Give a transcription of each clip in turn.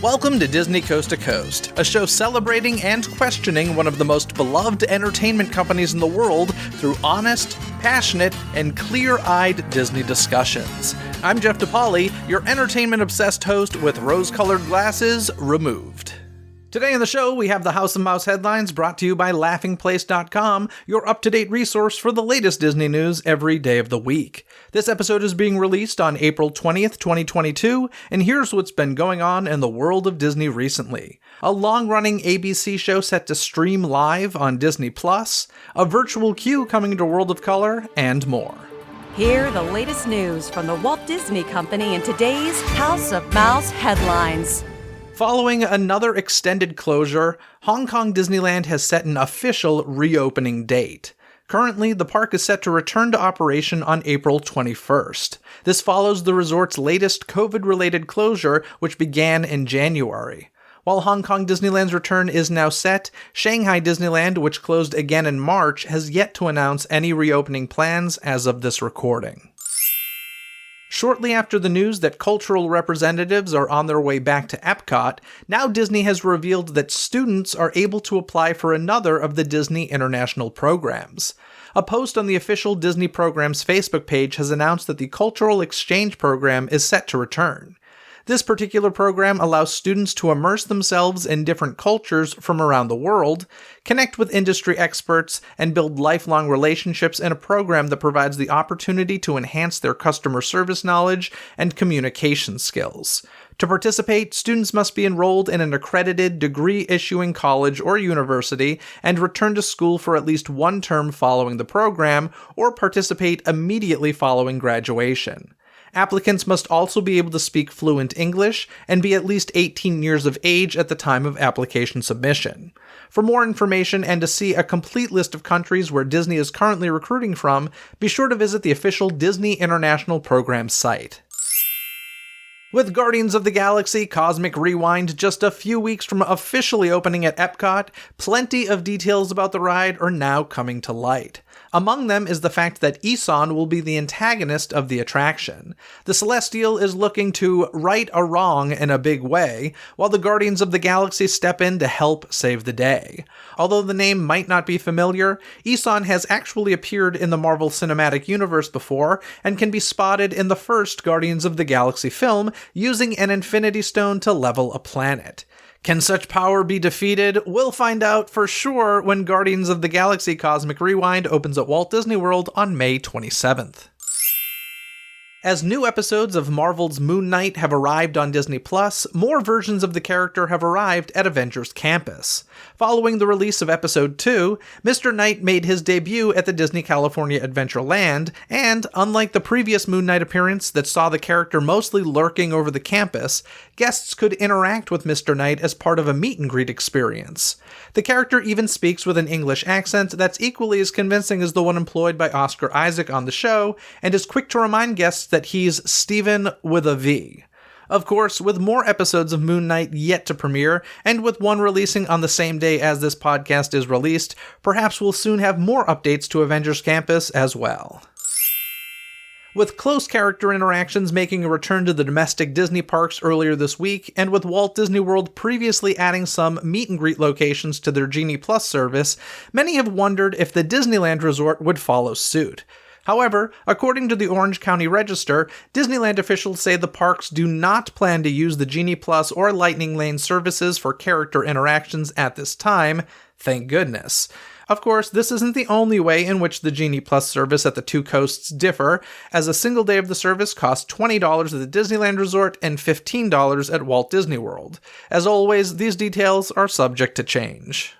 Welcome to Disney Coast to Coast, a show celebrating and questioning one of the most beloved entertainment companies in the world through honest, passionate, and clear-eyed Disney discussions. I'm Jeff DePauli, your entertainment-obsessed host with rose-colored glasses removed. Today on the show, we have the House of Mouse headlines brought to you by LaughingPlace.com, your up-to-date resource for the latest Disney news every day of the week. This episode is being released on April 20th, 2022, and here's what's been going on in the world of Disney recently. A long-running ABC show set to stream live on Disney+, a virtual queue coming to World of Color, and more. Hear the latest news from the Walt Disney Company in today's House of Mouse headlines. Following another extended closure, Hong Kong Disneyland has set an official reopening date. Currently, the park is set to return to operation on April 21st. This follows the resort's latest COVID-related closure, which began in January. While Hong Kong Disneyland's return is now set, Shanghai Disneyland, which closed again in March, has yet to announce any reopening plans as of this recording. Shortly after the news that cultural representatives are on their way back to Epcot, now Disney has revealed that students are able to apply for another of the Disney International programs. A post on the official Disney Programs Facebook page has announced that the Cultural Exchange Program is set to return. This particular program allows students to immerse themselves in different cultures from around the world, connect with industry experts, and build lifelong relationships in a program that provides the opportunity to enhance their customer service knowledge and communication skills. To participate, students must be enrolled in an accredited degree-issuing college or university and return to school for at least one term following the program, or participate immediately following graduation. Applicants must also be able to speak fluent English and be at least 18 years of age at the time of application submission. For more information and to see a complete list of countries where Disney is currently recruiting from, be sure to visit the official Disney International Program site. With Guardians of the Galaxy Cosmic Rewind just a few weeks from officially opening at Epcot, plenty of details about the ride are now coming to light. Among them is the fact that Isan will be the antagonist of the attraction. The Celestial is looking to right a wrong in a big way, while the Guardians of the Galaxy step in to help save the day. Although the name might not be familiar, Isan has actually appeared in the Marvel Cinematic Universe before, and can be spotted in the first Guardians of the Galaxy film, using an Infinity Stone to level a planet. Can such power be defeated? We'll find out for sure when Guardians of the Galaxy Cosmic Rewind opens at Walt Disney World on May 27th. As new episodes of Marvel's Moon Knight have arrived on Disney+, more versions of the character have arrived at Avengers Campus. Following the release of Episode 2, Mr. Knight made his debut at the Disney California Adventureland, and, unlike the previous Moon Knight appearance that saw the character mostly lurking over the campus, guests could interact with Mr. Knight as part of a meet-and-greet experience. The character even speaks with an English accent that's equally as convincing as the one employed by Oscar Isaac on the show, and is quick to remind guests that he's Steven with a V. Of course, with more episodes of Moon Knight yet to premiere, and with one releasing on the same day as this podcast is released, perhaps we'll soon have more updates to Avengers Campus as well. With close character interactions making a return to the domestic Disney parks earlier this week, and with Walt Disney World previously adding some meet-and-greet locations to their Genie Plus service, many have wondered if the Disneyland Resort would follow suit. However, according to the Orange County Register, Disneyland officials say the parks do not plan to use the Genie Plus or Lightning Lane services for character interactions at this time. Thank goodness. Of course, this isn't the only way in which the Genie Plus service at the two coasts differ, as a single day of the service costs $20 at the Disneyland Resort and $15 at Walt Disney World. As always, these details are subject to change.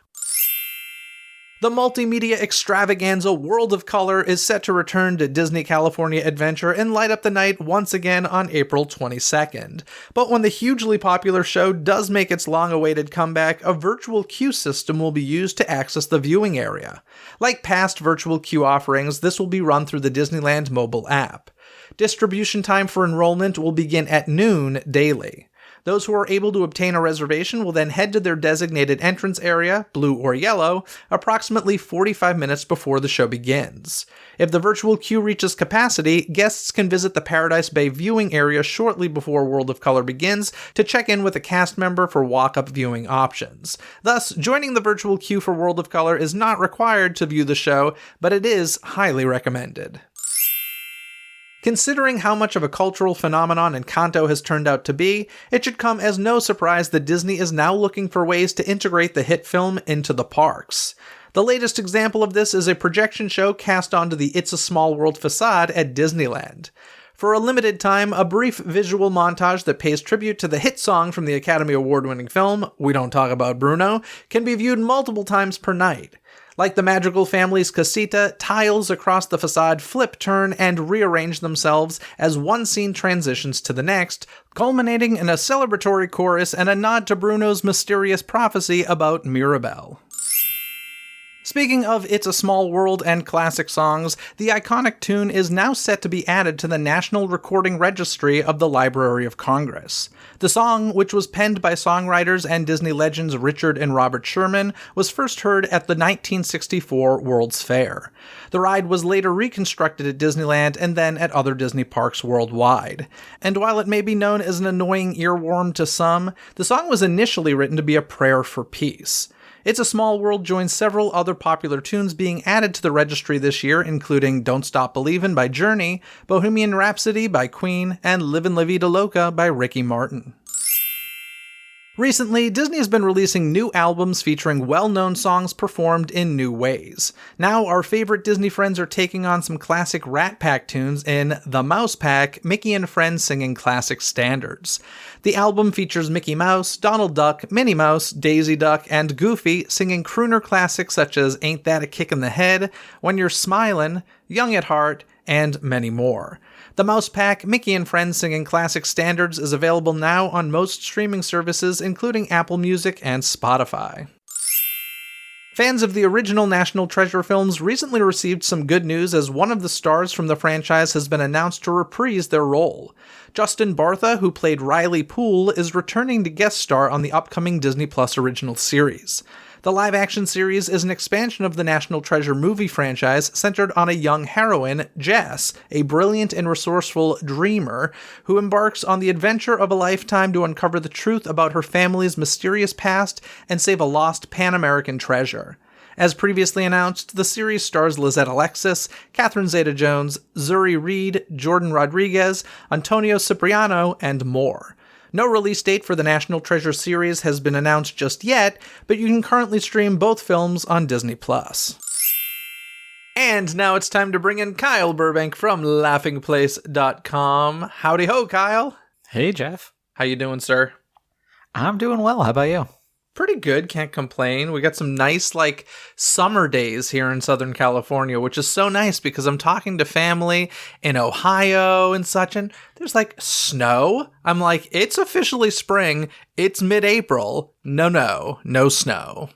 The multimedia extravaganza World of Color is set to return to Disney California Adventure and light up the night once again on April 22nd. But when the hugely popular show does make its long-awaited comeback, a virtual queue system will be used to access the viewing area. Like past virtual queue offerings, this will be run through the Disneyland mobile app. Distribution time for enrollment will begin at noon daily. Those who are able to obtain a reservation will then head to their designated entrance area, blue or yellow, approximately 45 minutes before the show begins. If the virtual queue reaches capacity, guests can visit the Paradise Bay viewing area shortly before World of Color begins to check in with a cast member for walk-up viewing options. Thus, joining the virtual queue for World of Color is not required to view the show, but it is highly recommended. Considering how much of a cultural phenomenon Encanto has turned out to be, it should come as no surprise that Disney is now looking for ways to integrate the hit film into the parks. The latest example of this is a projection show cast onto the It's a Small World facade at Disneyland. For a limited time, a brief visual montage that pays tribute to the hit song from the Academy Award-winning film, We Don't Talk About Bruno, can be viewed multiple times per night. Like the magical family's casita, tiles across the facade flip, turn, and rearrange themselves as one scene transitions to the next, culminating in a celebratory chorus and a nod to Bruno's mysterious prophecy about Mirabelle. Speaking of It's a Small World and classic songs, the iconic tune is now set to be added to the National Recording Registry of the Library of Congress. The song, which was penned by songwriters and Disney legends Richard and Robert Sherman, was first heard at the 1964 World's Fair. The ride was later reconstructed at Disneyland and then at other Disney parks worldwide. And while it may be known as an annoying earworm to some, the song was initially written to be a prayer for peace. It's a Small World joins several other popular tunes being added to the registry this year, including Don't Stop Believin' by Journey, Bohemian Rhapsody by Queen, and Livin' La Vida Loca by Ricky Martin. Recently, Disney has been releasing new albums featuring well-known songs performed in new ways. Now, our favorite Disney friends are taking on some classic Rat Pack tunes in The Mouse Pack, Mickey and Friends Singing Classic Standards. The album features Mickey Mouse, Donald Duck, Minnie Mouse, Daisy Duck, and Goofy singing crooner classics such as Ain't That a Kick in the Head, When You're Smilin', Young at Heart, and many more. The Mouse Pack, Mickey and Friends Singing Classic Standards is available now on most streaming services, including Apple Music and Spotify. Fans of the original National Treasure films recently received some good news as one of the stars from the franchise has been announced to reprise their role. Justin Bartha, who played Riley Poole, is returning to guest star on the upcoming Disney Plus original series. The live-action series is an expansion of the National Treasure movie franchise centered on a young heroine, Jess, a brilliant and resourceful dreamer, who embarks on the adventure of a lifetime to uncover the truth about her family's mysterious past and save a lost Pan-American treasure. As previously announced, the series stars Lizette Alexis, Catherine Zeta-Jones, Zuri Reed, Jordan Rodriguez, Antonio Cipriano, and more. No release date for the National Treasure series has been announced just yet, but you can currently stream both films on Disney+. And now it's time to bring in Kyle Burbank from laughingplace.com. Howdy ho, Kyle. Hey, Jeff. How you doing, sir? I'm doing well. How about you? Pretty good, can't complain. We got some nice, summer days here in Southern California, which is so nice because I'm talking to family in Ohio and such, and there's, snow. I'm like, it's officially spring. It's mid-April. No snow.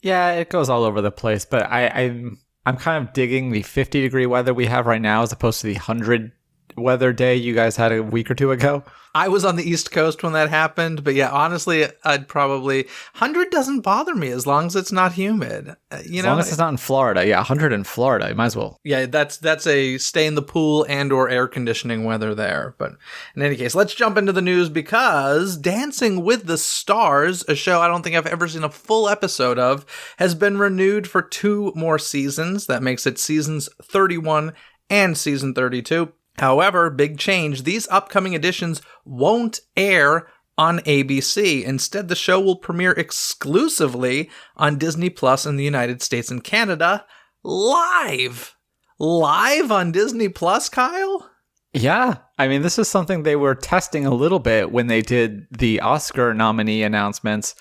Yeah, it goes all over the place, but I'm kind of digging the 50-degree weather we have right now as opposed to the 100 weather day you guys had a week or two ago. I was on the East Coast when that happened, but yeah, honestly, I'd probably 100 doesn't bother me as long as it's not humid. As long as it's not in Florida. Yeah, 100 in Florida, you might as well. Yeah, that's a stay in the pool and or air conditioning weather there. But in any case, let's jump into the news because Dancing with the Stars, a show I don't think I've ever seen a full episode of, has been renewed for 2 more seasons. That makes it seasons 31 and season 32. However, big change, these upcoming editions won't air on ABC. Instead, the show will premiere exclusively on Disney Plus in the United States and Canada, live on Disney Plus, Kyle? Yeah, I mean, this is something they were testing a little bit when they did the Oscar nominee announcements,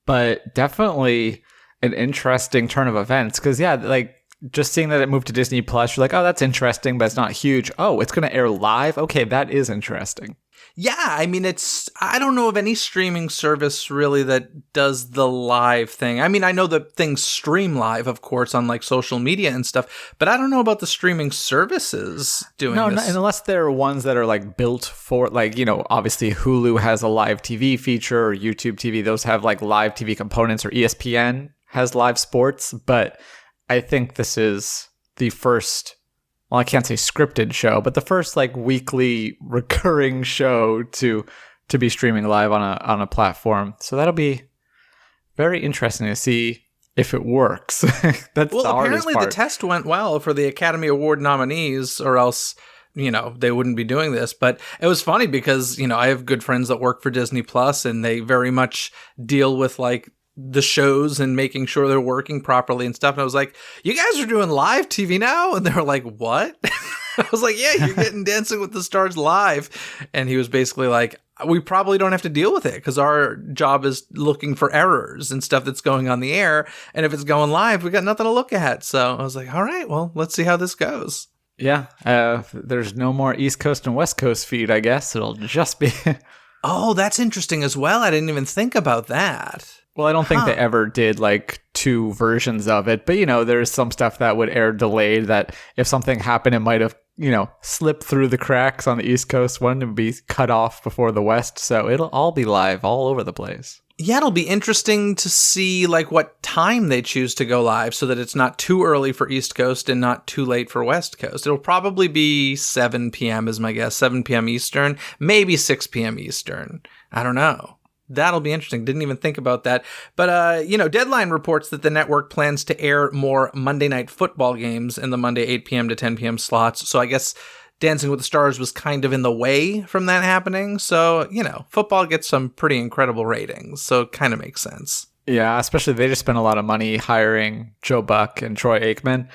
but definitely an interesting turn of events because, just seeing that it moved to Disney Plus, you're like, oh, that's interesting, but it's not huge. Oh, it's going to air live? Okay, that is interesting. Yeah, I mean, I don't know of any streaming service really that does the live thing. I mean, I know that things stream live, of course, on like social media and stuff, but I don't know about the streaming services doing this. No, unless they're ones that are like built for, like, obviously Hulu has a live TV feature, or YouTube TV, those have like live TV components, or ESPN has live sports. But I think this is the first, well, I can't say scripted show, but the first like weekly recurring show to be streaming live on a platform. So that'll be very interesting to see if it works. That's the hardest part. Apparently the test went well for the Academy Award nominees, or else, they wouldn't be doing this. But it was funny because, I have good friends that work for Disney Plus, and they very much deal with like the shows and making sure they're working properly and stuff. And I was like, you guys are doing live TV now? And they were like, what? I was like, yeah, you're getting Dancing with the Stars live. And he was basically like, we probably don't have to deal with it because our job is looking for errors and stuff that's going on the air. And if it's going live, we got nothing to look at. So I was like, all right, well, let's see how this goes. Yeah. There's no more East Coast and West Coast feed, I guess. It'll just be... Oh, that's interesting as well. I didn't even think about that. Well, I don't think they ever did like two versions of it, but there's some stuff that would air delayed that if something happened, it might have, slipped through the cracks on the East Coast one and be cut off before the West. So it'll all be live all over the place. Yeah, it'll be interesting to see like what time they choose to go live so that it's not too early for East Coast and not too late for West Coast. It'll probably be 7 p.m. is my guess, 7 p.m. Eastern, maybe 6 p.m. Eastern. I don't know. That'll be interesting. Didn't even think about that. But, Deadline reports that the network plans to air more Monday Night Football games in the Monday 8 p.m. to 10 p.m. slots. So I guess Dancing with the Stars was kind of in the way from that happening. So, football gets some pretty incredible ratings. So it kind of makes sense. Yeah, especially they just spent a lot of money hiring Joe Buck and Troy Aikman,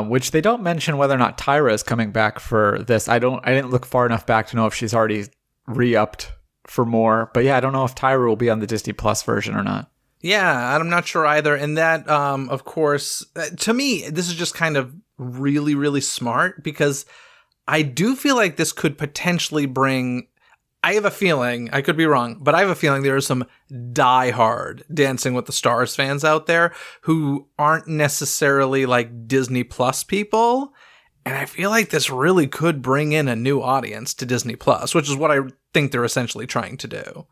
which they don't mention whether or not Tyra is coming back for this. I didn't look far enough back to know if she's already re-upped for more, but yeah, I don't know if Tyra will be on the Disney Plus version or not. Yeah, I'm not sure either. And that, of course, to me, this is just kind of really, really smart because I do feel like this could potentially bring, I have a feeling, I could be wrong, but I have a feeling there are some diehard Dancing with the Stars fans out there who aren't necessarily like Disney Plus people. And I feel like this really could bring in a new audience to Disney Plus, which is what I think they're essentially trying to do.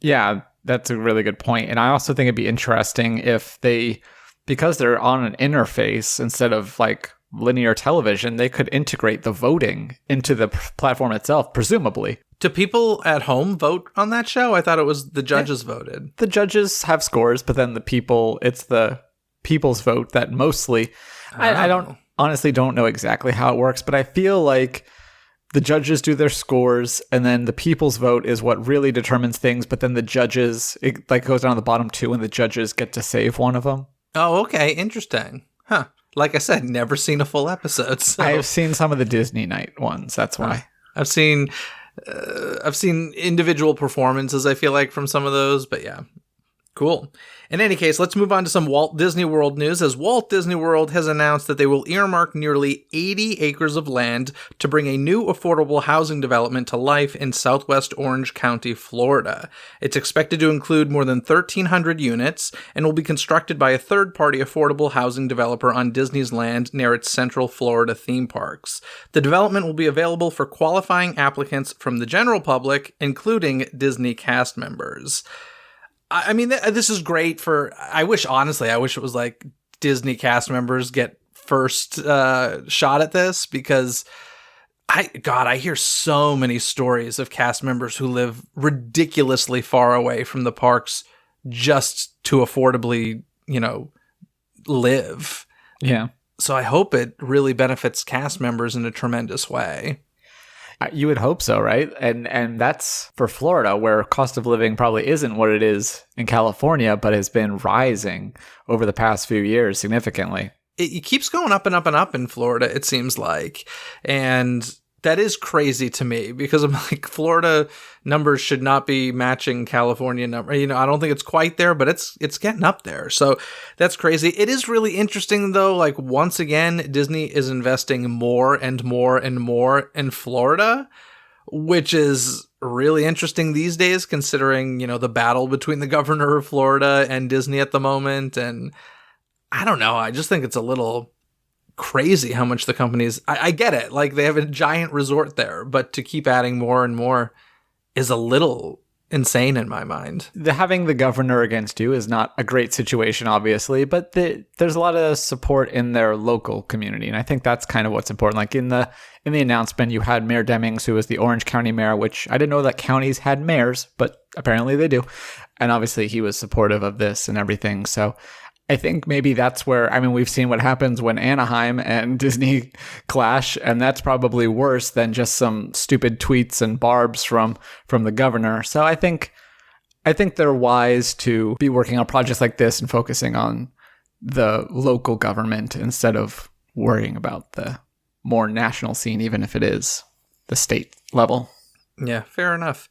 Yeah, that's a really good point. And I also think it'd be interesting if they, because they're on an interface instead of like linear television, they could integrate the voting into the platform itself, presumably. Do people at home vote on that show? I thought it was the judges voted. The judges have scores, but then it's the people's vote that mostly, I don't honestly don't know exactly how it works, but I feel like the judges do their scores and then the people's vote is what really determines things, but then the judges, it like goes down to the bottom two and the judges get to save one of them. Oh, okay. Interesting. Huh. Like I said, never seen a full episode. So. I have seen some of the Disney night ones. That's why. I've seen individual performances, I feel like, from some of those, but yeah. Cool. In any case, let's move on to some Walt Disney World news, as Walt Disney World has announced that they will earmark nearly 80 acres of land to bring a new affordable housing development to life in southwest Orange County, Florida. It's expected to include more than 1,300 units and will be constructed by a third-party affordable housing developer on Disney's land near its Central Florida theme parks. The development will be available for qualifying applicants from the general public, including Disney cast members. I mean, this is great for, I wish it was like Disney cast members get first shot at this because I hear so many stories of cast members who live ridiculously far away from the parks just to affordably, live. Yeah. So I hope it really benefits cast members in a tremendous way. You would hope so, right? And that's for Florida, where cost of living probably isn't what it is in California, but has been rising over the past few years significantly. It keeps going up and up and up in Florida, it seems like. And that is crazy to me because I'm like, Florida numbers should not be matching California numbers. I don't think it's quite there, but it's getting up there. So that's crazy. It is really interesting though. Like once again, Disney is investing more and more and more in Florida, which is really interesting these days, considering, the battle between the governor of Florida and Disney at the moment. And I don't know. I just think it's a little crazy how much the companies, I get it. Like, they have a giant resort there, but to keep adding more and more is a little insane in my mind. Having the governor against you is not a great situation, obviously, but there's a lot of support in their local community, and I think that's kind of what's important. Like in the announcement, you had Mayor Demings, who was the Orange County mayor, which I didn't know that counties had mayors, but apparently they do. And obviously he was supportive of this and everything. So I think maybe that's where, we've seen what happens when Anaheim and Disney clash, and that's probably worse than just some stupid tweets and barbs from the governor. So I think they're wise to be working on projects like this and focusing on the local government instead of worrying about the more national scene, even if it is the state level. Yeah, fair enough.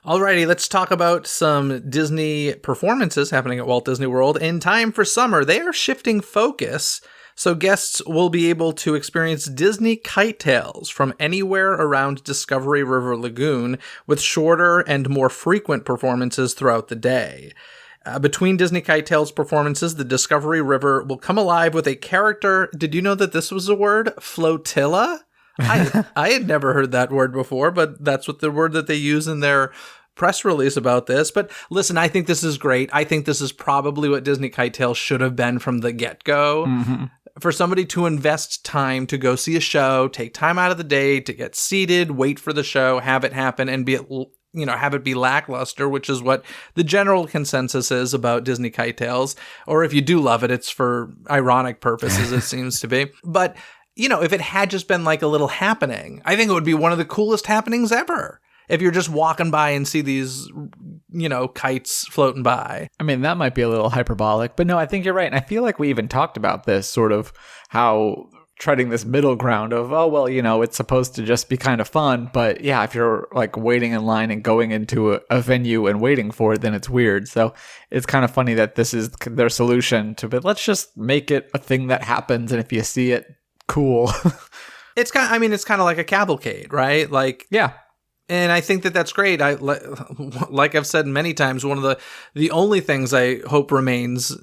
Alrighty, let's talk about some Disney performances happening at Walt Disney World. In time for summer, they are shifting focus, so guests will be able to experience Disney KiteTails from anywhere around Discovery River Lagoon, with shorter and more frequent performances throughout the day. Between Disney KiteTails performances, the Discovery River will come alive with a character. Did you know that this was a word? Flotilla? I had never heard that word before, but that's what the word that they use in their press release about this. But listen, I think this is great. I think this is probably what Disney KiteTails should have been from the get-go. Mm-hmm. For somebody to invest time to go see a show, take time out of the day to get seated, wait for the show, have it happen, and have it be lackluster, which is what the general consensus is about Disney KiteTails. Or if you do love it, it's for ironic purposes, it seems to be. But if it had just been like a little happening, I think it would be one of the coolest happenings ever. If you're just walking by and see these, kites floating by. That might be a little hyperbolic, but no, I think you're right. And I feel like we even talked about this, sort of how treading this middle ground of, it's supposed to just be kind of fun. But yeah, if you're like waiting in line and going into a venue and waiting for it, then it's weird. So it's kind of funny that this is their solution to, but let's just make it a thing that happens. And if you see it, cool. It's kind of like a cavalcade, right? Like, yeah. And I think that that's great. Like I've said many times, one of the only things I hope remains,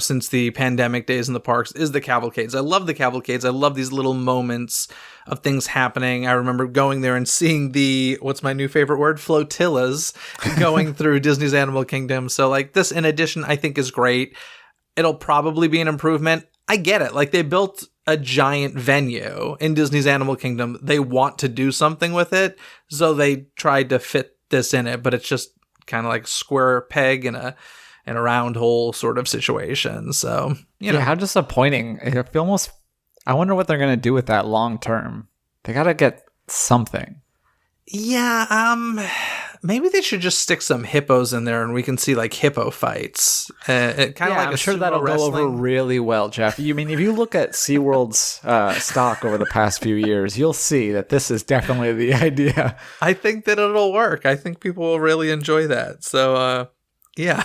since the pandemic days in the parks is the cavalcades. I love the cavalcades. I love these little moments of things happening. I remember going there and seeing what's my new favorite word? Flotillas going through Disney's Animal Kingdom. So like this, in addition, I think is great. It'll probably be an improvement. I get it. Like, they built a giant venue in Disney's Animal Kingdom. They want to do something with it, so they tried to fit this in it, but it's just kind of like a square peg in a round hole sort of situation. So, Yeah, how disappointing. I wonder what they're going to do with that long term. They got to get something. Yeah, maybe they should just stick some hippos in there and we can see like hippo fights. I'm sure that'll go over really well, Jeff. If you look at SeaWorld's stock over the past few years, you'll see that this is definitely the idea. I think that it'll work. I think people will really enjoy that. So, yeah.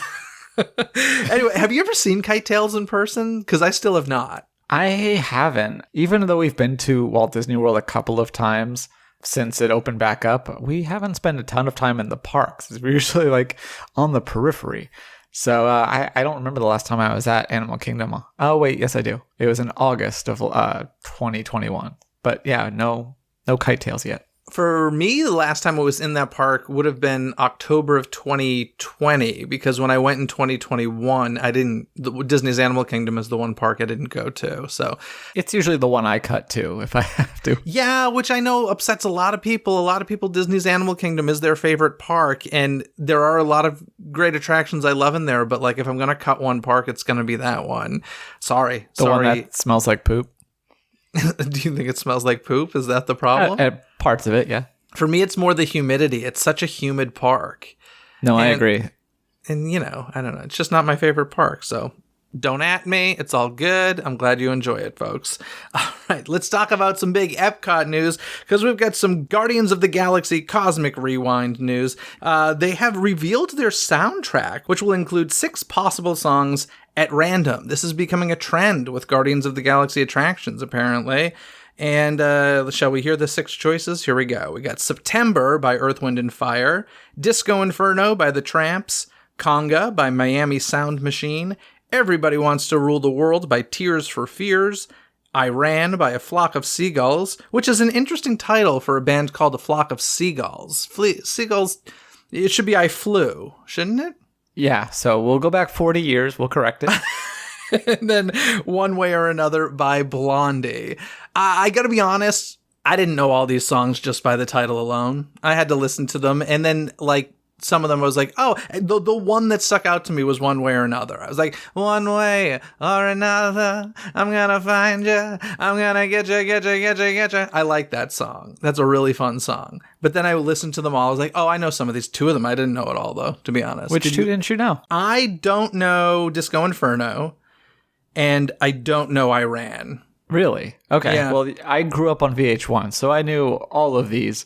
Anyway, have you ever seen KiteTails in person? Because I still have not. I haven't. Even though we've been to Walt Disney World a couple of times since it opened back up, we haven't spent a ton of time in the parks. We're usually like on the periphery. So I don't remember the last time I was at Animal Kingdom. Oh, wait, yes, I do. It was in August of 2021. But yeah, no KiteTails yet. For me, the last time I was in that park would have been October of 2020, because when I went in 2021, Disney's Animal Kingdom is the one park I didn't go to. So it's usually the one I cut to if I have to. Yeah, which I know upsets a lot of people. A lot of people, Disney's Animal Kingdom is their favorite park, and there are a lot of great attractions I love in there. But like, if I'm going to cut one park, it's going to be that one. Sorry. The one that smells like poop. Do you think it smells like poop? Is that the problem? Parts of it, yeah. For me, it's more the humidity. It's such a humid park. No, I agree. And, I don't know. It's just not my favorite park. So don't at me. It's all good. I'm glad you enjoy it, folks. All right, let's talk about some big Epcot news, because we've got some Guardians of the Galaxy Cosmic Rewind news. They have revealed their soundtrack, which will include 6 possible songs at random. This is becoming a trend with Guardians of the Galaxy attractions, apparently. And shall we hear the 6 choices? Here we go. We got September by Earth, Wind, and Fire, Disco Inferno by The Tramps, Conga by Miami Sound Machine, Everybody Wants to Rule the World by Tears for Fears, Iran by A Flock of Seagulls, which is an interesting title for a band called A Flock of Seagulls. Seagulls, it should be I Flew, shouldn't it? Yeah, so we'll go back 40 years. We'll correct it. And then One Way or Another by Blondie. I gotta be honest, I didn't know all these songs just by the title alone. I had to listen to them, and then, like, some of them I was like, oh, the one that stuck out to me was One Way or Another. I was like, one way or another, I'm gonna find you, I'm gonna get you. I like that song. That's a really fun song. But then I listened to them all. I was like, oh, I know some of these. 2 of them I didn't know at all, though, to be honest. Which 2 didn't you know? I don't know Disco Inferno, and I don't know Iran. Really? Okay. Yeah. Well, I grew up on VH1, so I knew all of these.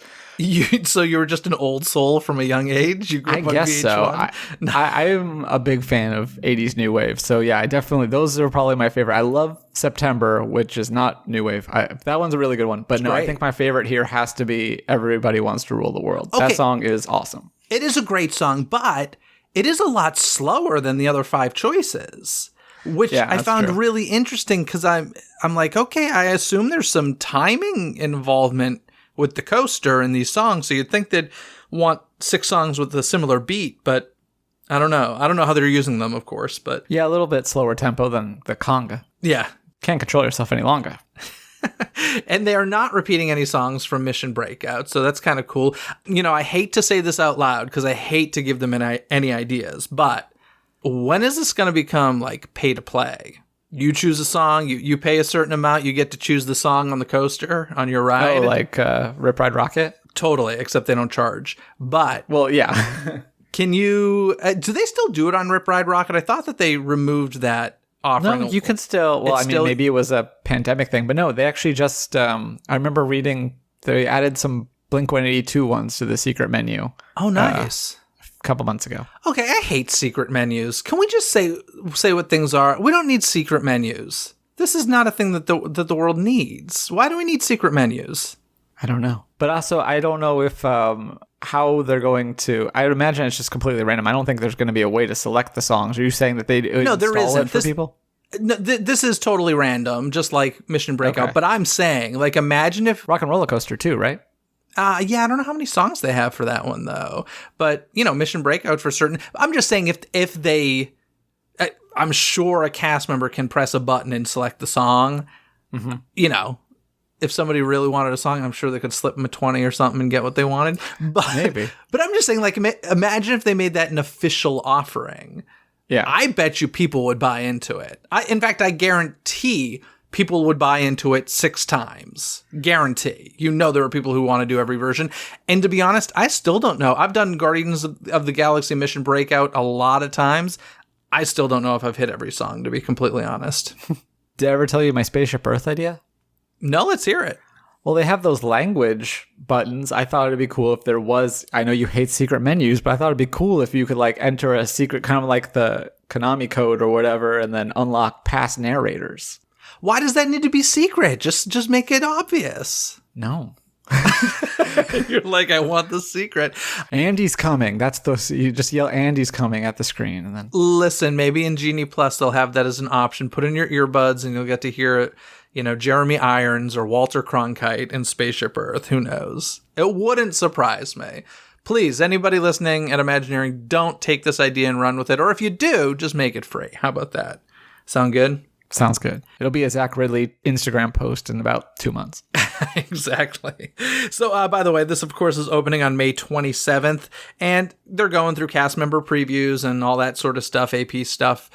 So you were just an old soul from a young age? You grew up I on guess VH1? so. I'm a big fan of 80s new wave. So yeah, those are probably my favorite. I love September, which is not new wave. That one's a really good one. But no, great. I think my favorite here has to be Everybody Wants to Rule the World. Okay. That song is awesome. It is a great song, but it is a lot slower than the other 5 choices, which I found true. really interesting because I'm like, okay, I assume there's some timing involvement with the coaster in these songs, so you'd think they'd want 6 songs with a similar beat, but I don't know. I don't know how they're using them, of course, but... Yeah, a little bit slower tempo than the conga. Yeah. Can't control yourself any longer. And they are not repeating any songs from Mission Breakout, so that's kind of cool. You know, I hate to say this out loud, because I hate to give them any ideas, but when is this going to become, like, pay to play? You choose a song, you pay a certain amount, you get to choose the song on the coaster, on your ride. Oh, like Rip Ride Rocket? Totally, except they don't charge. But... Well, yeah. Can you... do they still do it on Rip Ride Rocket? I thought that they removed that offering. No, you can still... Well, maybe it was a pandemic thing, but no, they actually just... I remember reading they added some Blink-182 ones to the secret menu. Oh, nice. A couple months ago. Okay, I hate secret menus. Can we just say what things are? We don't need secret menus. This is not a thing that the world needs. Why do we need secret menus? I don't know. But also, I don't know if how they're going to... I would imagine it's just completely random. I don't think there's going to be a way to select the songs. Are you saying that they install it for people? No, this is totally random, just like Mission Breakout. Okay. But I'm saying, like, imagine if... Rock and Roller Coaster too, right? Yeah, I don't know how many songs they have for that one, though. But, you know, Mission Breakout for certain... I'm just saying if they... I'm sure a cast member can press a button and select the song. Mm-hmm. You know, if somebody really wanted a song, I'm sure they could slip them a 20 or something and get what they wanted. But, maybe. But I'm just saying, like, imagine if they made that an official offering. Yeah. I bet you people would buy into it. In fact, I guarantee... people would buy into it 6 times. Guarantee. You know there are people who want to do every version. And to be honest, I still don't know. I've done Guardians of the Galaxy Mission Breakout a lot of times. I still don't know if I've hit every song, to be completely honest. Did I ever tell you my Spaceship Earth idea? No, let's hear it. Well, they have those language buttons. I thought it'd be cool if there was... I know you hate secret menus, but I thought it'd be cool if you could, like, enter a secret, kind of like the Konami code or whatever, and then unlock past narrators. Why does that need to be secret? Just make it obvious. No. You're like, I want the secret. Andy's coming. You just yell Andy's coming at the screen, and then... Listen, maybe in Genie Plus they'll have that as an option. Put in your earbuds and you'll get to hear it. You know, Jeremy Irons or Walter Cronkite in Spaceship Earth. Who knows? It wouldn't surprise me. Please, anybody listening at Imagineering, don't take this idea and run with it. Or if you do, just make it free. How about that? Sound good? Sounds good. It'll be a Zach Ridley Instagram post in about 2 months. Exactly. So, by the way, this, of course, is opening on May 27th, and they're going through cast member previews and all that sort of stuff, AP stuff.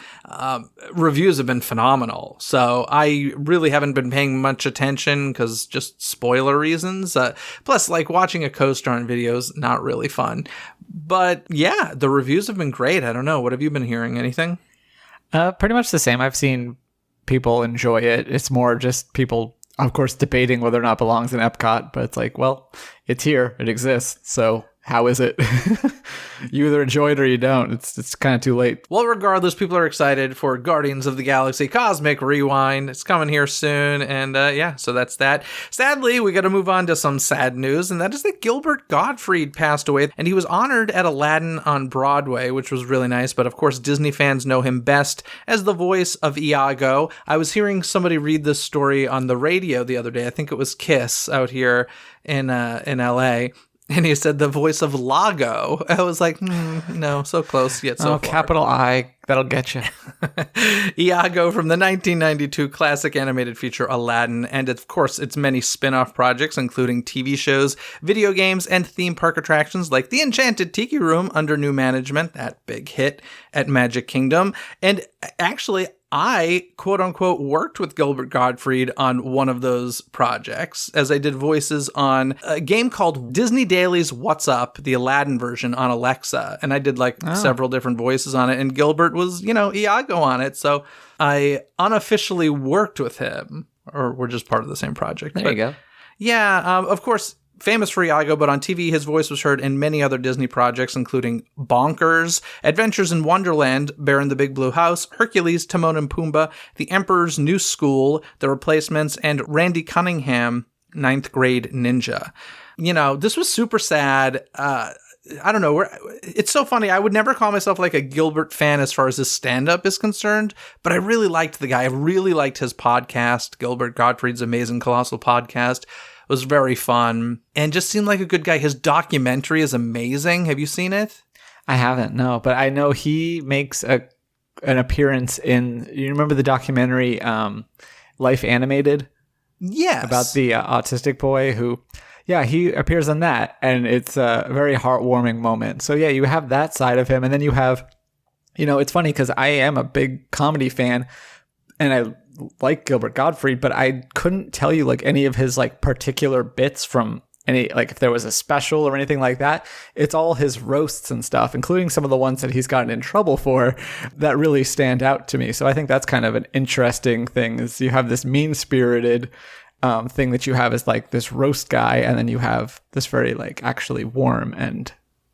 Reviews have been phenomenal, so I really haven't been paying much attention because just spoiler reasons. Plus, like, watching a coaster on video is not really fun. But, yeah, the reviews have been great. I don't know. What have you been hearing? Anything? Pretty much the same. I've seen people enjoy it. It's more just people, of course, debating whether or not it belongs in Epcot, but it's like, well, it's here, it exists, so how is it? You either enjoy it or you don't. It's kind of too late. Well, regardless, people are excited for Guardians of the Galaxy Cosmic Rewind. It's coming here soon, and so that's that. Sadly, we got to move on to some sad news, and that is that Gilbert Gottfried passed away, and he was honored at Aladdin on Broadway, which was really nice, but of course, Disney fans know him best as the voice of Iago. I was hearing somebody read this story on the radio the other day. I think it was Kiss out here in LA. And he said the voice of Lago. I was like, no, so close yet so far. Capital I, that'll get you. Iago from the 1992 classic animated feature Aladdin, and of course its many spin-off projects, including TV shows, video games, and theme park attractions like the Enchanted Tiki Room under new management, that big hit at Magic Kingdom. And actually, I, quote unquote, worked with Gilbert Gottfried on one of those projects, as I did voices on a game called Disney Daily's What's Up, the Aladdin version on Alexa. And I did several different voices on it, and Gilbert was, Iago on it. So I unofficially worked with him, or we're just part of the same project. There you go. Yeah, of course, famous for Iago, but on TV, his voice was heard in many other Disney projects, including Bonkers, Adventures in Wonderland, Bear in the Big Blue House, Hercules, Timon and Pumbaa, The Emperor's New School, The Replacements, and Randy Cunningham, Ninth Grade Ninja. This was super sad. I don't know. It's so funny. I would never call myself like a Gilbert fan as far as his stand-up is concerned, but I really liked the guy. I really liked his podcast, Gilbert Gottfried's Amazing Colossal Podcast. Was very fun and just seemed like a good guy. His documentary is amazing. Have you seen it? I haven't, no, but I know he makes an appearance in, you remember the documentary Life Animated? Yes. About the autistic boy who, he appears in that, and it's a very heartwarming moment. So you have that side of him, and then you have, it's funny because I am a big comedy fan, and I like Gilbert Gottfried, but I couldn't tell you any of his particular bits from any, if there was a special or anything like that. It's all his roasts and stuff, including some of the ones that he's gotten in trouble for, that really stand out to me. So I think that's kind of an interesting thing, is you have this mean-spirited thing that you have as this roast guy, and then you have this very actually warm and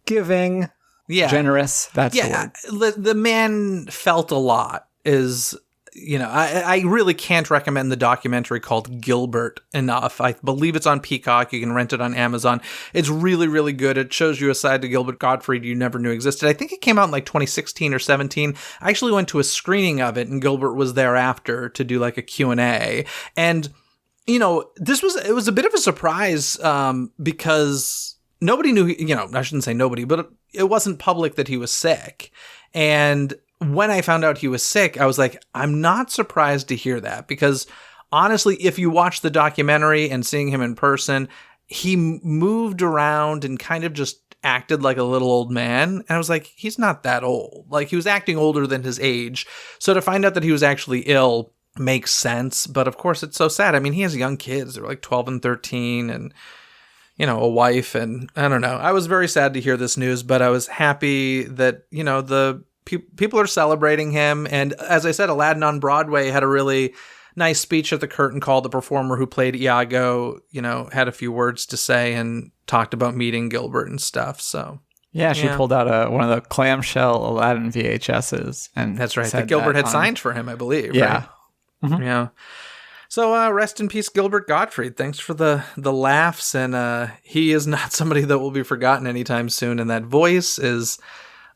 giving, generous. That's the word. The man felt a lot is... I really can't recommend the documentary called Gilbert enough. I believe it's on Peacock. You can rent it on Amazon. It's really, really good. It shows you a side to Gilbert Gottfried you never knew existed. I think it came out in 2016 or 17. I actually went to a screening of it, and Gilbert was there after to do a Q&A. And, it was a bit of a surprise because nobody knew, I shouldn't say nobody, but it wasn't public that he was sick. And when I found out he was sick, I was like, I'm not surprised to hear that, because honestly, if you watch the documentary and seeing him in person, he moved around and kind of just acted like a little old man. And I was like, he's not that old. He was acting older than his age. So to find out that he was actually ill makes sense. But of course, it's so sad. I mean, he has young kids. They're 12 and 13 and, a wife. And I don't know. I was very sad to hear this news, but I was happy that, the people are celebrating him. And as I said, Aladdin on Broadway had a really nice speech at the curtain call. The performer who played Iago, had a few words to say and talked about meeting Gilbert and stuff. So she pulled out one of the clamshell Aladdin VHSs, and that's right, that Gilbert had signed for him, I believe. Yeah, right? Mm-hmm. Yeah. So rest in peace, Gilbert Gottfried. Thanks for the laughs, and he is not somebody that will be forgotten anytime soon. And that voice is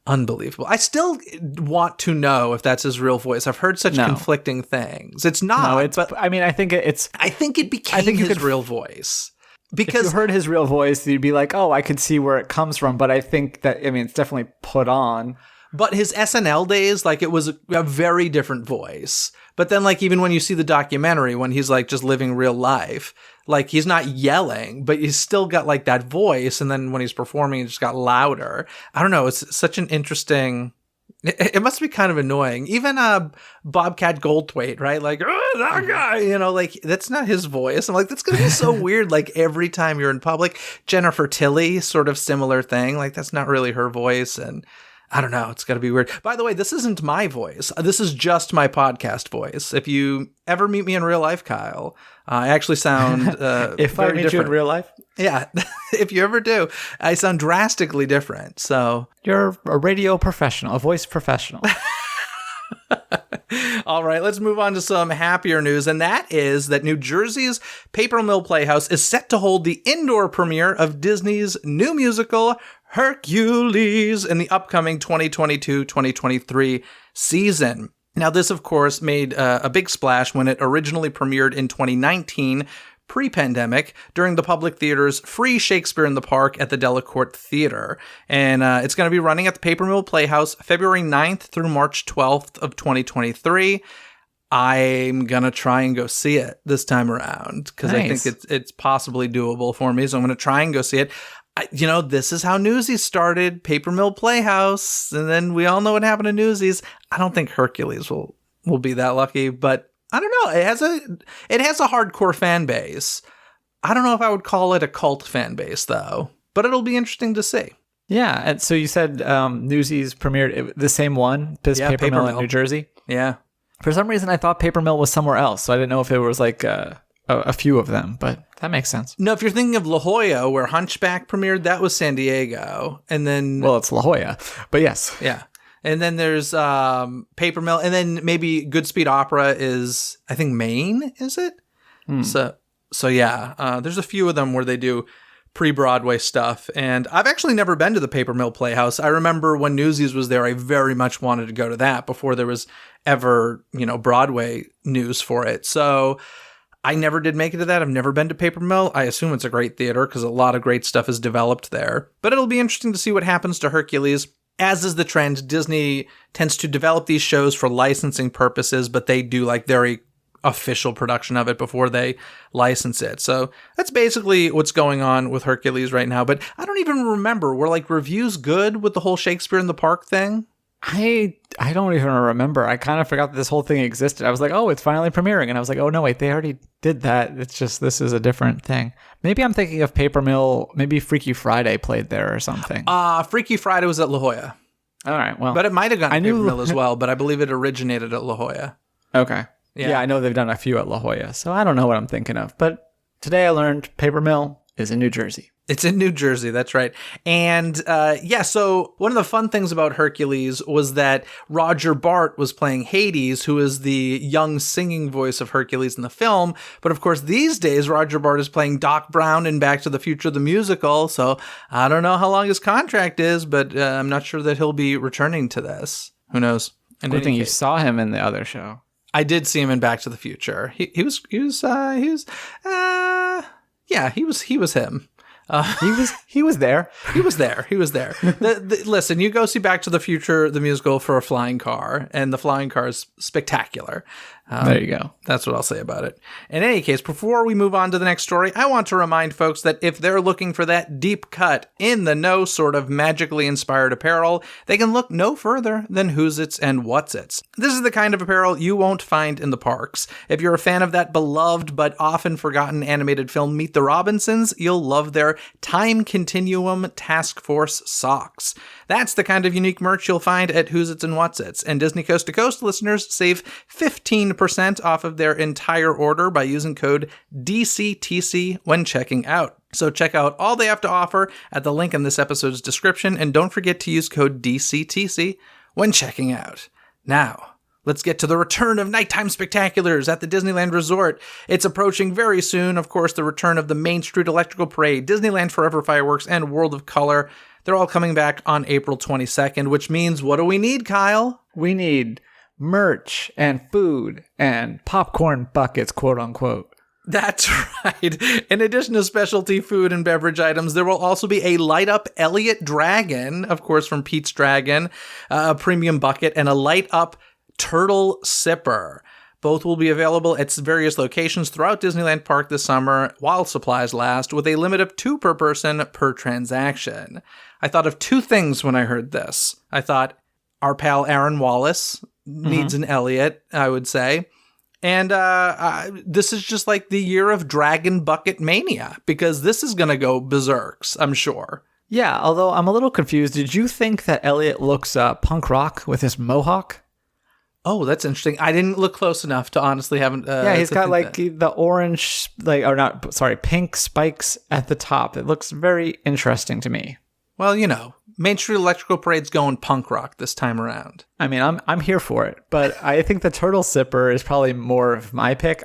unbelievable. I still want to know if that's his real voice. I've heard such conflicting things. It's not. No, but I mean, I think it became his real voice. Because if you heard his real voice, you'd be like, oh, I could see where it comes from. But I think that, it's definitely put on. But his SNL days, it was a very different voice. But then, even when you see the documentary, when he's, just living real life, he's not yelling, but he's still got, that voice. And then when he's performing, it just got louder. I don't know. It's such an interesting... It must be kind of annoying. Even Bobcat Goldthwait, right? That guy, that's not his voice. I'm like, that's going to be so weird, every time you're in public. Jennifer Tilly, sort of similar thing. That's not really her voice. And I don't know. It's got to be weird. By the way, this isn't my voice. This is just my podcast voice. If you ever meet me in real life, Kyle, I actually sound if I meet you in real life? Yeah. If you ever do, I sound drastically different. So you're a radio professional, a voice professional. All right, let's move on to some happier news, and that is that New Jersey's Paper Mill Playhouse is set to hold the indoor premiere of Disney's new musical, Hercules, in the upcoming 2022-2023 season. Now, this, of course, made a big splash when it originally premiered in 2019, pre-pandemic, during the public theater's free Shakespeare in the Park at the Delacorte Theater. And it's going to be running at the Paper Mill Playhouse February 9th through March 12th of 2023. I'm going to try and go see it this time around because Nice. I think it's possibly doable for me. So I'm going to try and go see it. This is how Newsies started, Paper Mill Playhouse. And then we all know what happened to Newsies. I don't think Hercules will be that lucky, but I don't know. It has a hardcore fan base. I don't know if I would call it a cult fan base, though. But it'll be interesting to see. Yeah, and so you said Newsies premiered the same one, this Paper Mill in New Jersey? Yeah. For some reason, I thought Paper Mill was somewhere else, so I didn't know if it was like a few of them, but that makes sense. No, if you're thinking of La Jolla, where Hunchback premiered, that was San Diego. And then... Well, it's La Jolla, but yes. Yeah. And then there's Paper Mill, and then maybe Goodspeed Opera is, I think, Maine, is it? So yeah, there's a few of them where they do pre-Broadway stuff, and I've actually never been to the Paper Mill Playhouse. I remember when Newsies was there, I very much wanted to go to that before there was ever, Broadway news for it. So I never did make it to that. I've never been to Paper Mill. I assume it's a great theater because a lot of great stuff is developed there. But it'll be interesting to see what happens to Hercules. As is the trend, Disney tends to develop these shows for licensing purposes, but they do like very official production of it before they license it. So that's basically what's going on with Hercules right now. But I don't even remember. Were like reviews good with the whole Shakespeare in the Park thing? I don't even remember. I kind of forgot that this whole thing existed. I was like, oh, it's finally premiering. And I was like, oh, no, wait, they already did that. It's just this is a different thing. Maybe I'm thinking of Paper Mill. Maybe Freaky Friday played there or something. Freaky Friday was at La Jolla. All right, well. But it might have gone to Paper Mill as well, but I believe it originated at La Jolla. Okay. Yeah, I know they've done a few at La Jolla, so I don't know what I'm thinking of. But today I learned Paper Mill is in New Jersey. It's in New Jersey, that's right. And so one of the fun things about Hercules was that Roger Bart was playing Hades, who is the young singing voice of Hercules in the film. But of course, these days, Roger Bart is playing Doc Brown in Back to the Future, the musical. So I don't know how long his contract is, but I'm not sure that he'll be returning to this. Who knows? Good thing you saw him in the other show. I did see him in Back to the Future. He was him. He was there. He was there. Listen, you go see Back to the Future, the musical, for a flying car, and the flying car is spectacular. There you go. That's what I'll say about it. In any case, before we move on to the next story, I want to remind folks that if they're looking for that deep cut, in the know sort of magically inspired apparel, they can look no further than Who's It's and What's It's. This is the kind of apparel you won't find in the parks. If you're a fan of that beloved but often forgotten animated film Meet the Robinsons, you'll love their Time Continuum Task Force socks. That's the kind of unique merch you'll find at Who's It's and What's It's. And Disney Coast to Coast listeners save 15% off of their entire order by using code DCTC when checking out. So check out all they have to offer at the link in this episode's description, and don't forget to use code DCTC when checking out. Now, let's get to the return of nighttime spectaculars at the Disneyland Resort. It's approaching very soon. Of course, the return of the Main Street Electrical Parade, Disneyland Forever Fireworks, and World of Color. They're all coming back on April 22nd, which means what do we need, Kyle? We need merch and food and popcorn buckets, quote unquote. That's right. In addition to specialty food and beverage items, there will also be a light-up Elliott Dragon, of course, from Pete's Dragon, a premium bucket, and a light-up turtle sipper. Both will be available at various locations throughout Disneyland Park this summer while supplies last, with a limit of 2 per person per transaction. I thought of 2 things when I heard this. I thought our pal Aaron Wallace needs an Elliott, I would say. And this is just like the year of Dragon Bucket Mania, because this is going to go berserks, I'm sure. Yeah, although I'm a little confused. Did you think that Elliot looks punk rock with his mohawk? Oh, that's interesting. I didn't look close enough to honestly haven't. Yeah, he's got like the orange, pink spikes at the top. It looks very interesting to me. Well, Main Street Electrical Parade's going punk rock this time around. I mean, I'm here for it, but I think the turtle sipper is probably more of my pick.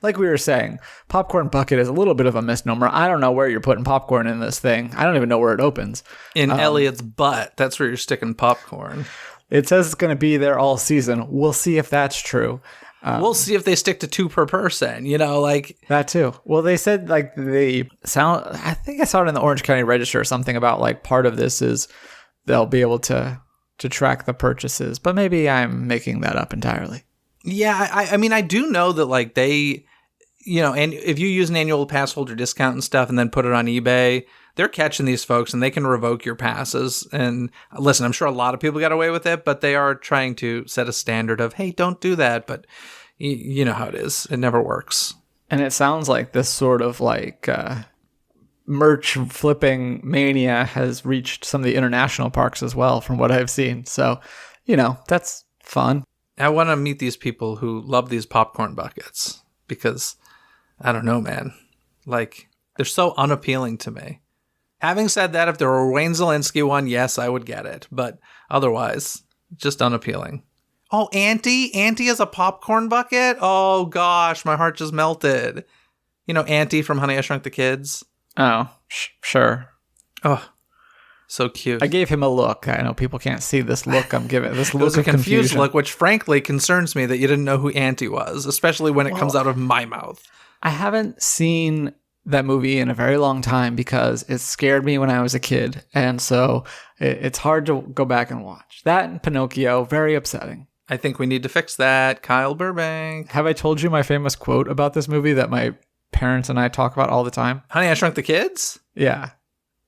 Like we were saying, popcorn bucket is a little bit of a misnomer. I don't know where you're putting popcorn in this thing. I don't even know where it opens. In Elliot's butt. That's where you're sticking popcorn. It says it's going to be there all season. We'll see if that's true. We'll see if they stick to 2 per person, like that too. Well, they said like I think I saw it in the Orange County Register or something about like part of this is they'll be able to track the purchases, but maybe I'm making that up entirely. Yeah, I mean, I do know that like they, and if you use an annual pass holder discount and stuff and then put it on eBay, they're catching these folks and they can revoke your passes. And listen, I'm sure a lot of people got away with it, but they are trying to set a standard of, hey, don't do that. But you know how it is. It never works. And it sounds like this sort of like merch flipping mania has reached some of the international parks as well, from what I've seen. So, that's fun. I want to meet these people who love these popcorn buckets because I don't know, man. Like, they're so unappealing to me. Having said that, if there were a Wayne Zielinski one, yes, I would get it. But otherwise, just unappealing. Oh, Auntie? Auntie is a popcorn bucket? Oh, gosh, my heart just melted. Auntie from Honey, I Shrunk the Kids? Oh, sure. Oh, so cute. I gave him a look. I know people can't see this look I'm giving. This look of a confused confusion. Look, which frankly concerns me that you didn't know who Auntie was, especially when it comes out of my mouth. I haven't seen that movie in a very long time because it scared me when I was a kid. And so it's hard to go back and watch. That and Pinocchio, very upsetting. I think we need to fix that. Kyle Burbank. Have I told you my famous quote about this movie that my parents and I talk about all the time? Honey, I Shrunk the Kids? Yeah.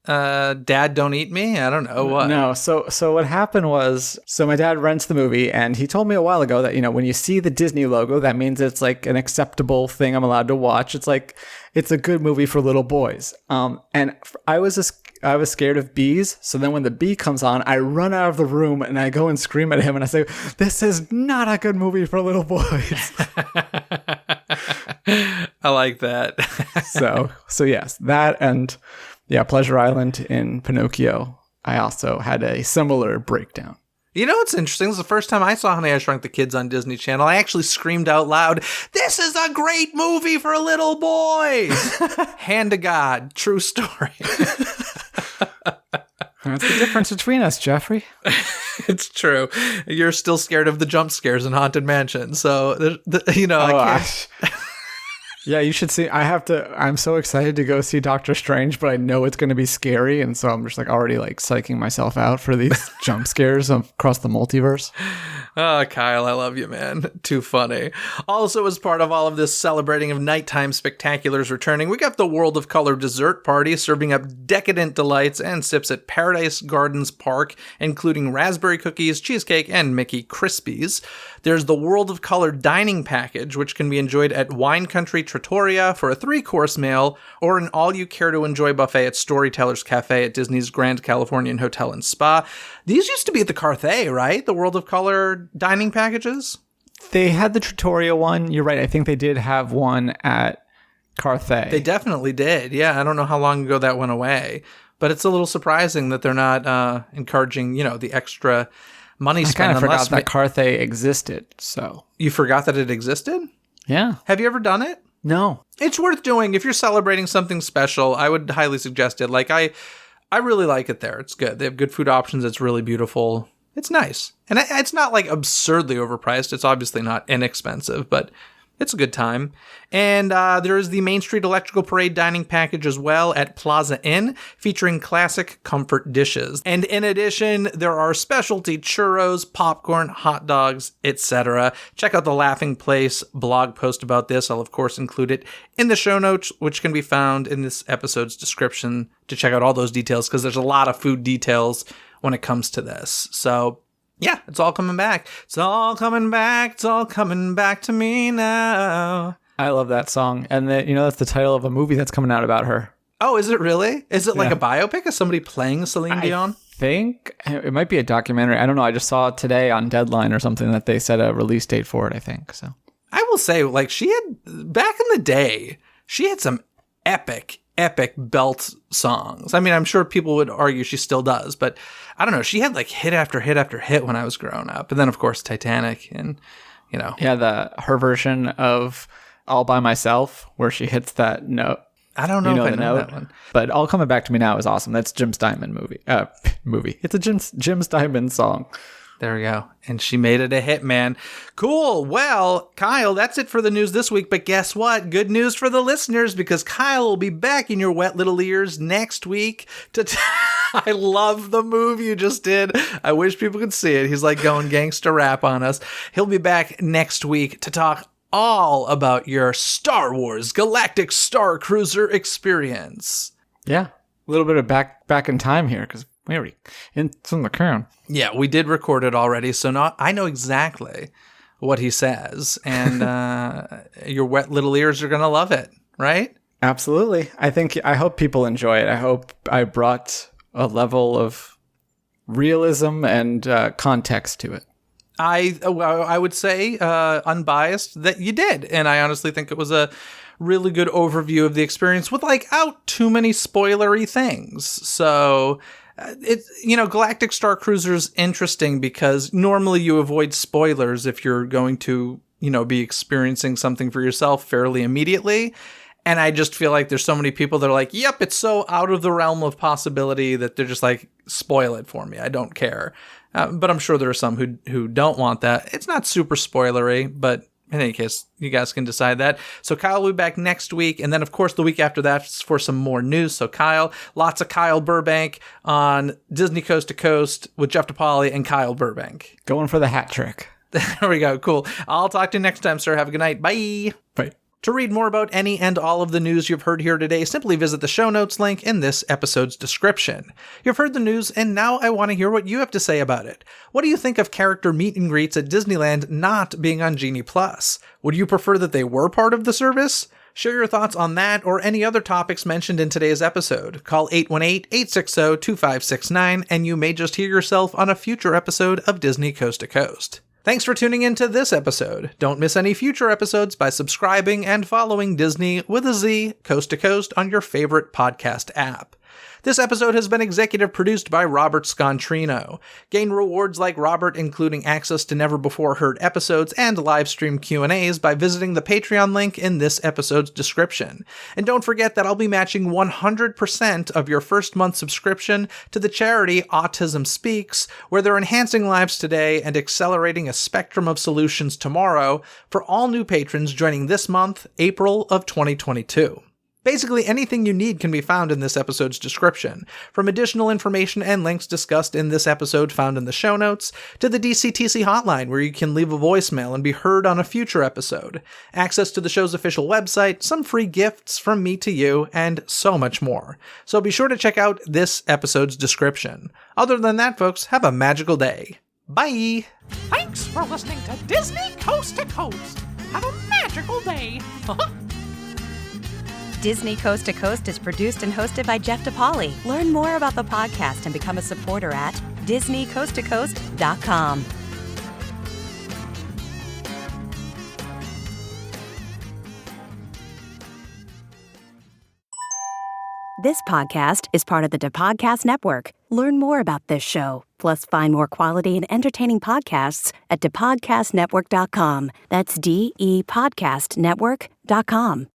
Dad, don't eat me? I don't know what. No. So what happened was, my dad rents the movie and he told me a while ago that, when you see the Disney logo, that means it's like an acceptable thing I'm allowed to watch. It's like, it's a good movie for little boys. And I was scared of bees. So then when the bee comes on, I run out of the room and I go and scream at him and I say, this is not a good movie for little boys. I like that. so yes, that and Pleasure Island in Pinocchio. I also had a similar breakdown. What's interesting? This is the first time I saw Honey, I Shrunk the Kids on Disney Channel. I actually screamed out loud, this is a great movie for little boys. Hand to God. True story. That's the difference between us, Jeffrey. It's true. You're still scared of the jump scares in Haunted Mansion. So, I can't. Yeah, you should see. I'm so excited to go see Doctor Strange, but I know it's going to be scary. And so I'm just already psyching myself out for these jump scares across the multiverse. Oh, Kyle, I love you, man. Too funny. Also, as part of all of this celebrating of nighttime spectaculars returning, we got the World of Color dessert party serving up decadent delights and sips at Paradise Gardens Park, including raspberry cookies, cheesecake, and Mickey Krispies. There's the World of Color dining package, which can be enjoyed at Wine Country Trattoria for a 3-course meal, or an all-you-care-to-enjoy buffet at Storytellers Cafe at Disney's Grand Californian Hotel and Spa. These used to be at the Carthay, right? The World of Color dining packages? They had the Trattoria one. You're right. I think they did have one at Carthay. They definitely did. Yeah, I don't know how long ago that went away. But it's a little surprising that they're not encouraging, the extra money spent. I kind of forgot that Carthay existed. So you forgot that it existed? Yeah. Have you ever done it? No. It's worth doing. If you're celebrating something special, I would highly suggest it. I really like it there. It's good. They have good food options. It's really beautiful. It's nice. And it's not absurdly overpriced. It's obviously not inexpensive, but it's a good time. And there's the Main Street Electrical Parade dining package as well at Plaza Inn, featuring classic comfort dishes. And in addition, there are specialty churros, popcorn, hot dogs, etc. Check out the Laughing Place blog post about this. I'll, of course, include it in the show notes, which can be found in this episode's description to check out all those details, because there's a lot of food details when it comes to this. So yeah, it's all coming back. It's all coming back. It's all coming back to me now. I love that song. And that's the title of a movie that's coming out about her. Oh, is it really? Is it like a biopic? Is somebody playing Celine Dion? I think it might be a documentary. I don't know. I just saw today on Deadline or something that they set a release date for it, I think. So I will say, like, she had, back in the day, she had some epic belt songs. I mean, I'm sure people would argue she still does, but I don't know. She had like hit after hit after hit when I was growing up. And then, of course, Titanic and, Yeah, her version of All By Myself, where she hits that note. I don't know if I know that one. But All Coming Back to Me Now is awesome. That's Jim Steinman movie. It's a Jim Steinman song. There we go. And she made it a hit, man. Cool. Well, Kyle, that's it for the news this week. But guess what? Good news for the listeners, because Kyle will be back in your wet little ears next week to I love the move you just did. I wish people could see it. He's like going gangster rap on us. He'll be back next week to talk all about your Star Wars Galactic Star Cruiser experience. Yeah. A little bit of back in time here, because we already it's in the crown. Yeah, we did record it already, so I know exactly what he says, and your wet little ears are going to love it, right? Absolutely. I hope people enjoy it. I hope I brought a level of realism and context to it. I would say, unbiased, that you did. And I honestly think it was a really good overview of the experience without too many spoilery things. So Galactic Star Cruiser is interesting because normally you avoid spoilers if you're going to, be experiencing something for yourself fairly immediately. And I just feel like there's so many people that are like, yep, it's so out of the realm of possibility that they're just like, spoil it for me. I don't care. But I'm sure there are some who don't want that. It's not super spoilery, but in any case, you guys can decide that. So Kyle will be back next week. And then, of course, the week after that for some more news. So Kyle, lots of Kyle Burbank on Disney Coast to Coast with Jeff DePauli and Kyle Burbank. Going for the hat trick. There we go. Cool. I'll talk to you next time, sir. Have a good night. Bye. Bye. To read more about any and all of the news you've heard here today, simply visit the show notes link in this episode's description. You've heard the news, and now I want to hear what you have to say about it. What do you think of character meet and greets at Disneyland not being on Genie Plus? Would you prefer that they were part of the service? Share your thoughts on that or any other topics mentioned in today's episode. Call 818-860-2569, and you may just hear yourself on a future episode of Disney Coast to Coast. Thanks for tuning in to this episode. Don't miss any future episodes by subscribing and following Disney with a Z Coast to Coast on your favorite podcast app. This episode has been executive produced by Robert Scontrino. Gain rewards like Robert, including access to never-before-heard episodes and live-stream Q&As by visiting the Patreon link in this episode's description. And don't forget that I'll be matching 100% of your first month subscription to the charity Autism Speaks, where they're enhancing lives today and accelerating a spectrum of solutions tomorrow for all new patrons joining this month, April of 2022. Basically, anything you need can be found in this episode's description, from additional information and links discussed in this episode found in the show notes, to the DCTC hotline where you can leave a voicemail and be heard on a future episode, access to the show's official website, some free gifts from me to you, and so much more. So be sure to check out this episode's description. Other than that, folks, have a magical day. Bye! Thanks for listening to Disney Coast to Coast. Have a magical day. Disney Coast to Coast is produced and hosted by Jeff DePauli. Learn more about the podcast and become a supporter at DisneyCoastToCoast.com. This podcast is part of the DePodcast Network. Learn more about this show, plus find more quality and entertaining podcasts at DePodcastNetwork.com. That's DEPodcastNetwork.com.